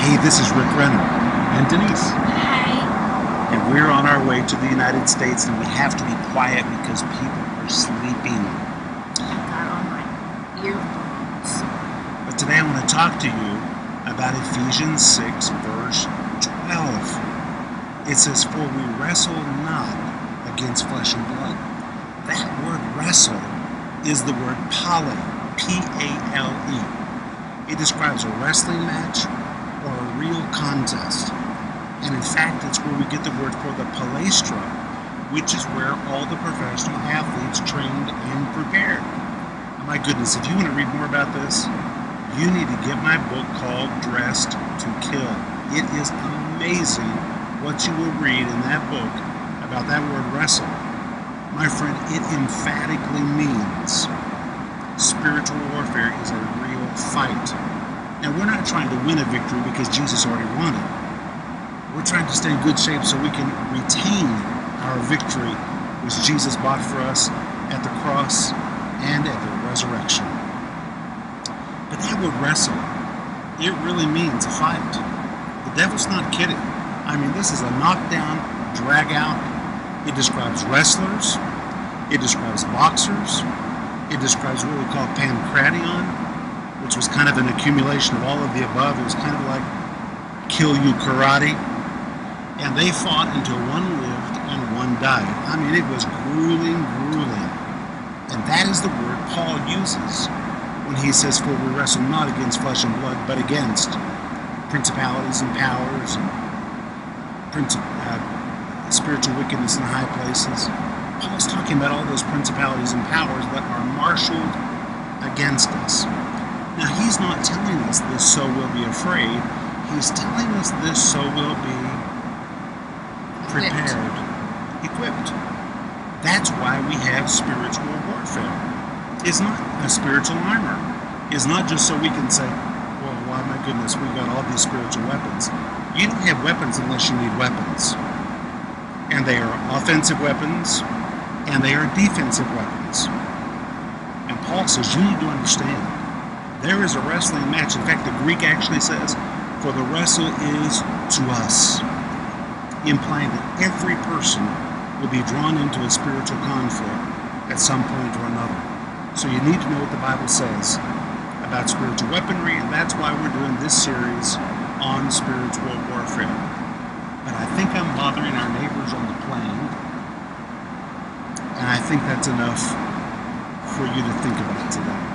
Hey, this is Rick Renner and Denise, Hi. and we're on our way to the United States, and we have to be quiet because people are sleeping. I got on my earphones. But today I want to talk to you about Ephesians 6, verse 12. It says, "For we wrestle not against flesh and blood." That word wrestle is the word pale, P-A-L-E. It describes a wrestling match or a real contest. And in fact, it's where we get the word for the palestra, which is where all the professional athletes trained and prepared. Oh my goodness, if you want to read more about this, you need to get my book called Dressed to Kill. It is amazing what you will read in that book about that word wrestle. My friend, it emphatically means spiritual warfare is a real fight. Now, we're not trying to win a victory because Jesus already won it. We're trying to stay in good shape so we can retain our victory, which Jesus bought for us at the cross and at the resurrection. But that word wrestle, it really means a fight. The devil's not kidding. I mean, this is a knockdown, drag out. It describes wrestlers. It describes boxers. It describes what we call pancration, which was kind of an accumulation of all of the above. It was kind of like kill you karate. And they fought until one lived and one died. I mean, it was grueling. And that is the word Paul uses when he says, "For we wrestle not against flesh and blood, but against principalities and powers and spiritual wickedness in high places." Paul's talking about all those principalities and powers that are marshaled against us. Now, he's not telling us this so we'll be afraid. He's telling us this so we'll be prepared, equipped. That's why we have spiritual warfare. It's not a spiritual armor. It's not just so we can say, well, why, my goodness, we've got all these spiritual weapons. You don't have weapons unless you need weapons. And they are offensive weapons, and they are defensive weapons. And Paul says, you need to understand, there is a wrestling match. In fact, the Greek actually says, "For the wrestle is to us," implying that every person will be drawn into a spiritual conflict at some point or another. So you need to know what the Bible says about spiritual weaponry, and that's why we're doing this series on spiritual warfare. But I think I'm bothering our neighbors on the plane, and I think that's enough for you to think about today.